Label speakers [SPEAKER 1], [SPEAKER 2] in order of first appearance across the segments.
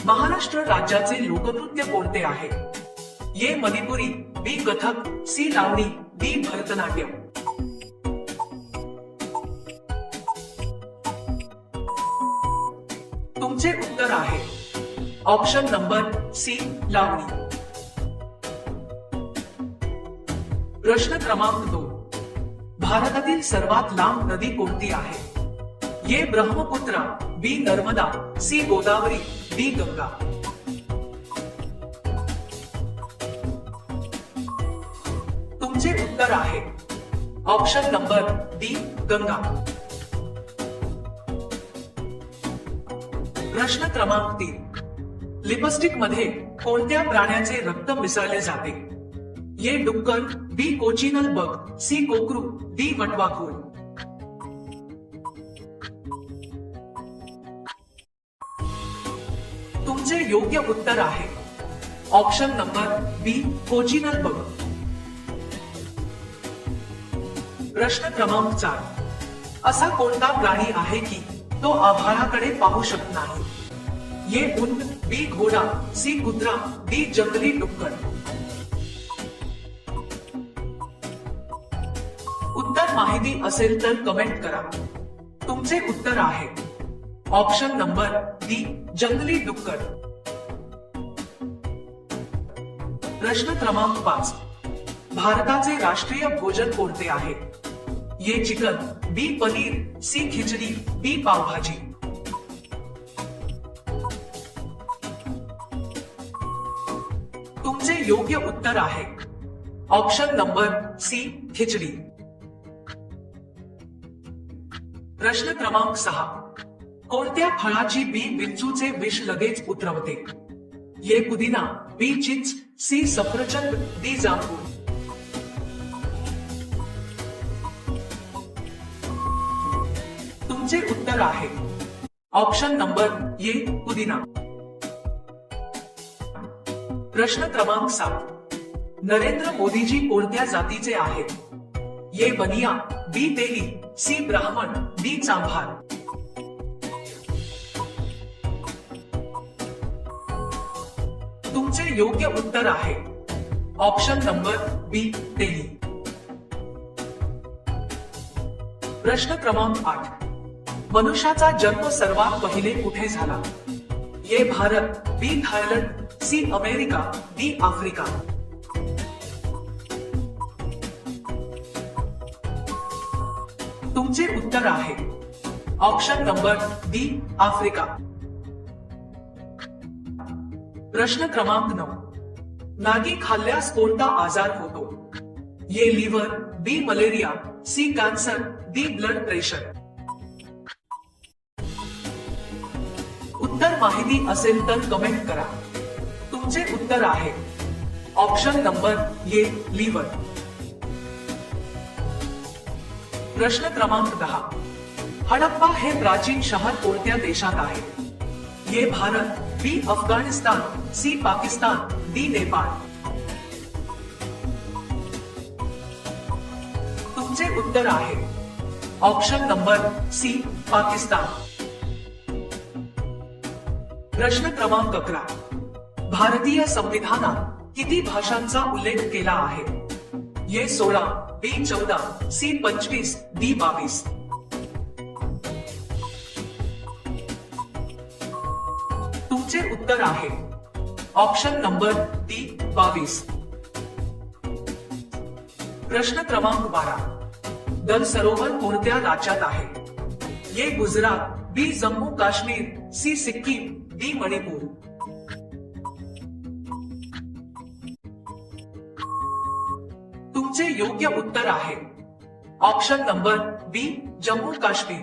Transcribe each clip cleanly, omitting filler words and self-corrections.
[SPEAKER 1] महाराष्ट्र राज्याचे लोकनृत्य कोणते आहे? ए मणिपुरी, बी कथक, सी लावणी, डी भरतनाट्यम. तुमचे उत्तर आहे ऑप्शन नंबर सी लावणी. प्रश्न क्रमांक 2. भारतातील सर्वात लांब नदी कोणती आहे? ए ब्रह्मपुत्रा, बी नर्मदा, सी गोदावरी, डी गंगा. तुमचे उत्तर आहे ऑप्शन नंबर डी गंगा. प्रश्न क्रमांक 3. लिपस्टिक मध्ये कोणत्या प्राण्याचे रक्त मिसळले जाते? ए डुक्कर, बी कोचिनल बग, सी कोकरू, डी वटवाघूळ. तुमचे योग्य उत्तर आहे ऑप्शन नंबर बी कोचिनल बग. प्रश्न क्रमांक 4. असा कोणता प्राणी आहे की तो आभाळाकडे पाहू शकत नाही? ए उंट, बी घोडा, सी कुत्रा, डी जंगली डुक्कर. उत्तर माहिती असेल तर कमेंट करा. तुमचे उत्तर आहे ऑप्शन नंबर डी जंगली डुक्कर. प्रश्न क्रमांक 5. भारताचे राष्ट्रीय भोजन कोणते आहे? ए चिकन, बी पनीर, सी खिचडी, डी पावभाजी. तुमचे योग्य उत्तर आहे ऑप्शन नंबर सी खिचडी. प्रश्न क्रमांक 6. कोणत्या फळाची बी विंचूचे विष लगेच उतरवते? ए पुदिना, बी चिंच, सी सफरचंद, डी जांभूळ. तुमचे उत्तर आहे ऑप्शन नंबर ए पुदिना. प्रश्न क्रमांक 7. नरेंद्र मोदीजी कोणत्या जातीचे आहेत? ए बनिया, बी तेली, सी ब्राह्मण, डी चांभार. तुमचे योग्य उत्तर आहे ऑप्शन नंबर बी तेली. प्रश्न क्रमांक 8. मनुष्याचा जन्म सर्वात पहिले कुठे झाला? A Bharat, B Thailand, C America, D Africa. तुमचे उत्तर आहे ऑप्शन नंबर डी आफ्रिका. प्रश्न क्रमांक 9. नागी खाल्ल्यास कोणता आजार होतो? A liver, B malaria, C cancer, D blood pressure. उत्तर माहिती असेल तर कमेंट करा. तुमचे उत्तर आहे ऑप्शन नंबर ए लिव्हर. प्रश्न क्रमांक 10. हडप्पा हे प्राचीन शहर कोणत्या देशात आहे? ए भारत, बी अफगाणिस्तान, सी पाकिस्तान, डी नेपाळ. तुमचे उत्तर आहे ऑप्शन नंबर सी पाकिस्तान. प्रश्न क्रमांक 11. भारतीय संविधानात किती भाषांचा उल्लेख केला आहे? ए 16, बी 14, सी 25, डी 22. तुमचे उत्तर आहे ऑप्शन नंबर डी 22. प्रश्न क्रमांक 12. दल सरोवर कोणत्या राज्यात आहे? ए गुजरात, बी जम्मू काश्मीर, सी सिक्कीम, डी मणिपूर. तुमचे योग्य उत्तर आहे ऑप्शन नंबर बी जम्मू काश्मीर.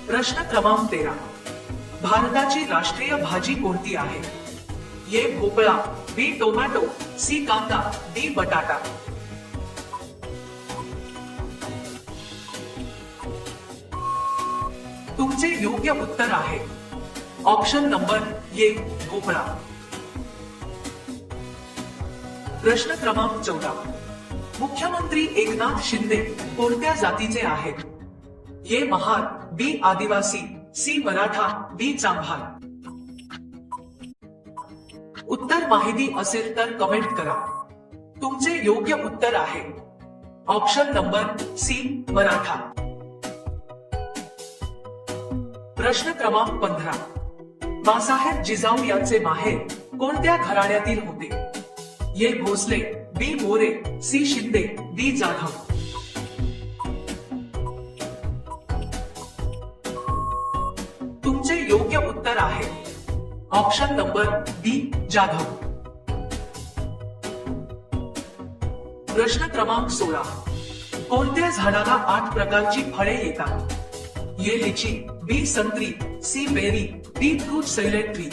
[SPEAKER 1] प्रश्न क्रमांक 13. भारताची राष्ट्रीय भाजी कोणती आहे? ए भोपळा, बी टोमॅटो, सी कांदा, डी बटाटा. तुमचे योग्य उत्तर आहे ऑप्शन नंबर ए भोपळा. प्रश्न क्रमांक 14. मुख्यमंत्री एकनाथ शिंदे कोणत्या जातीचे आहेत? ए महार, बी आदिवासी, सी मराठा, डी चांभार. उत्तर माहिती असेल तर कमेंट करा. तुमचे योग्य उत्तर आहे ऑप्शन नंबर सी मराठा. प्रश्न क्रमांक 15. बाळासाहेब जिजाऊ यांचे माहेर कोणत्या घराण्यातील होते? ए भोसले, बी मोरे, सी शिंदे, डी जाधव. तुमचे योग्य उत्तर आहे ऑप्शन नंबर डी जाधव. प्रश्न क्रमांक 16. कोणत्या झाडाला 8 प्रकारची फळे येतात? ए लिची, बी संत्री, C berry, D fruit salad tree.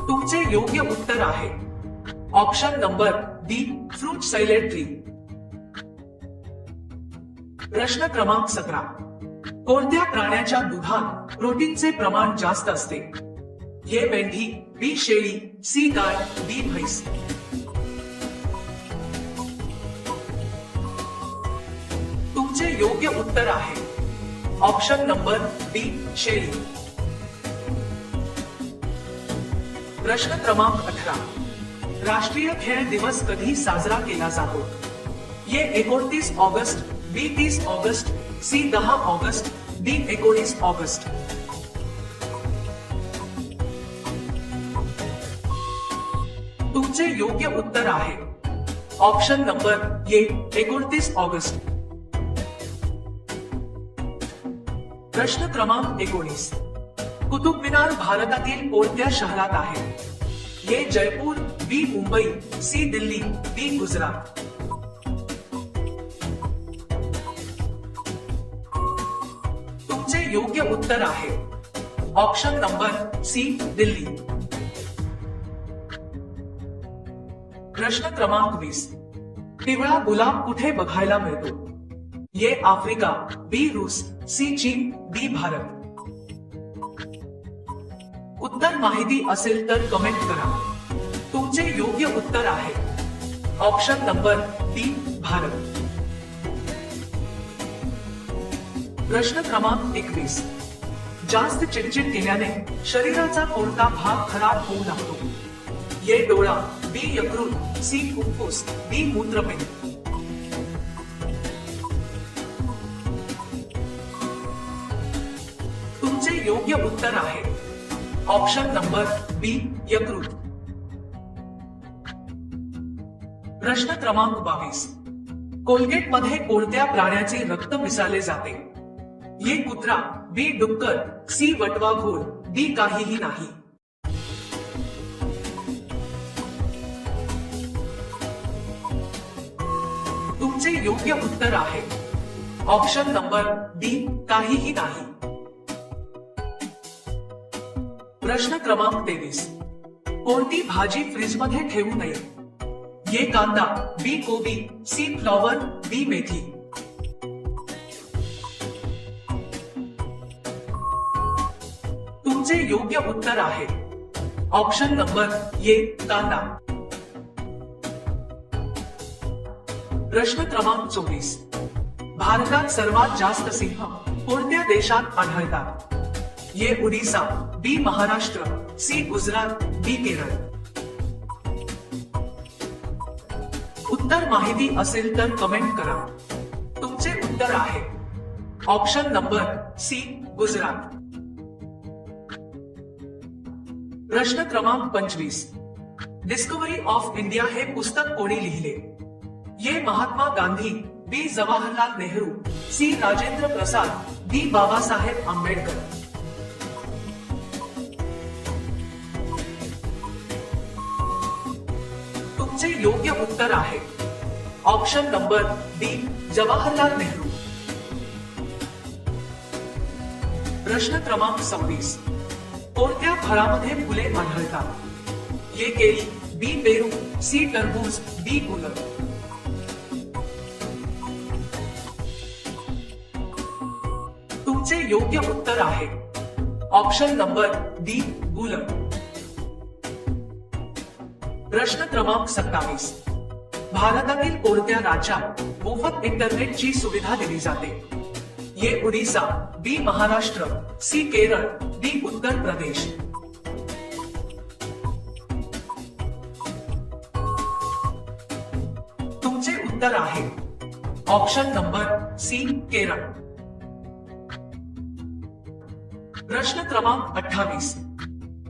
[SPEAKER 1] तुमचे योग्य उत्तर आहे option number D fruit salad tree. प्रश्न क्रमांक 17. कोणत्या प्राण्याच्या दुधात प्रोटीनचे प्रमाण जास्त असते? ए मेंढी, बी शेळी, सी गाय, डी म्हैस. तुमचे योग्य उत्तर आहे ऑप्शन नंबर डी शेळी. प्रश्न क्रमांक 18. राष्ट्रीय खेळ दिवस कधी साजरा केला जातो? A 29 August, B 30 August, C 10 August, D 19 August. तुमचे योग्य उत्तर आहे ऑप्शन नंबर ए 29 ऑगस्ट. प्रश्न क्रमांक 19. कुतुब मिनार भारतातील कोणत्या शहरात आहे? ए जयपूर, बी मुंबई, सी दिल्ली, डी गुजरात. तुमचे योग्य उत्तर आहे ऑप्शन नंबर सी दिल्ली. प्रश्न क्रमांक 20. पिवळा गुलाब कुठे बघायला मिळतो? ए आफ्रिका, बी रूस, सी चीन, डी भारत. उत्तर माहिती असेल तर कमेंट करा. तुमचे योग्य उत्तर आहे ऑप्शन नंबर डी भारत. प्रश्न क्रमांक 21. जास्त चिडचिड केल्याने शरीराचा कोणता भाग खराब होऊ लागतो? ए डोळा, बी यकृत, सी फुफ्फुस, डी मूत्रपिंड. तुमचे योग्य उत्तर आहे ऑप्शन नंबर बी यकृत. प्रश्न क्रमांक 22. कोलगेट मध्ये कोणत्या प्राण्याचे रक्त मिसळले जाते? ए कुत्रा, बी डुक्कर, सी वटवा घोळ, डी काहीही नाही. तुमचे योग्य उत्तर आहे ऑप्शन नंबर डी काहीही नाही. प्रश्न क्रमांक 23. कोणती भाजी फ्रीज मध्ये ठेवू नये? ए कांदा, बी कोबी, सी फ्लॉवर, डी मेथी. तुमचे योग्य उत्तर आहे ऑप्शन नंबर ए कांदा. प्रश्न क्रमांक 24. भारतात सर्वात जास्त सिंह कोणत्या देशात आढळतात? ए ओडिसा, बी महाराष्ट्र, सी गुजरात, डी केरळ. उत्तर माहिती असेल तर कमेंट करा. तुमचे उत्तर आहे ऑप्शन नंबर सी गुजरात. प्रश्न क्रमांक 25. डिस्कव्हरी ऑफ इंडिया हे पुस्तक कोणी लिहिले? ए महात्मा गांधी, बी जवाहरलाल नेहरू, सी राजेंद्र प्रसाद, डी बाबासाहेब आंबेडकर. तुमचे योग्य उत्तर आहे option number D Jawaharlal Nehru. प्रश्न क्रमांक 26. कोणत्या फळामध्ये फुले आढळतात? ए केळी, बी पेरू, सी टरबूज, डी गुलाब. तुमचे योग्य उत्तर आहे ऑप्शन नंबर डी गुलाब. प्रश्न क्रमांक 27. भारतातील कोणत्या राज्यात मोफत इंटरनेटची सुविधा दिली जाते. ये उड़ीसा, बी महाराष्ट्र, सी केरळ, डी उत्तर प्रदेश. तुमचे उत्तर आहे ऑप्शन नंबर सी केरळ. प्रश्न क्रमांक 28.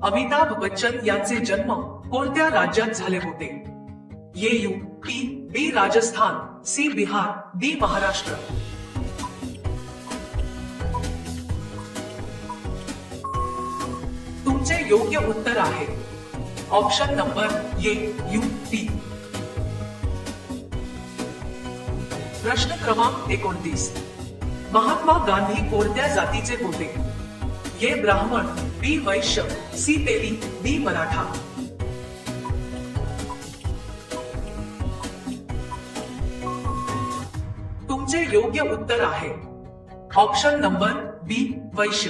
[SPEAKER 1] अमिताभ बच्चन यांचे जन्म कोणत्या राज्यात झाले होते? ये यूपी, बी राजस्थान, सी बिहार, डी महाराष्ट्र. तुमचे योग्य उत्तर आहे ऑप्शन नंबर ये यूपी. प्रश्न क्रमांक 29. महात्मा गांधी कोणत्या जातीचे होते? ये ब्राह्मण, बी वैश्य, सी तेली, डी मराठा. तुमचे योग्य उत्तर आहे ऑप्शन नंबर बी वैश्य.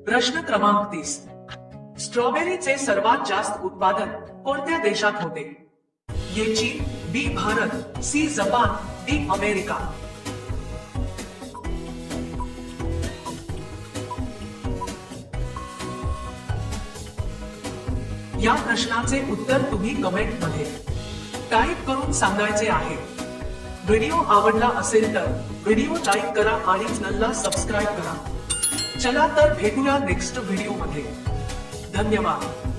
[SPEAKER 1] प्रश्न क्रमांक 30. स्ट्रॉबेरीचे सर्वात जास्त उत्पादन कोणत्या देशात होते? ये चीन, B Bharat, C Japan, D America. या प्रश्नाचे उत्तर तुम्ही कमेंट मध्ये टाईप करून सांगायचे आहे. व्हिडिओ आवडला असेल तर व्हिडिओ लाईक करा आणि चॅनलला सबस्क्राईब करा. चला तर भेटूया नेक्स्ट व्हिडिओ मध्ये. धन्यवाद.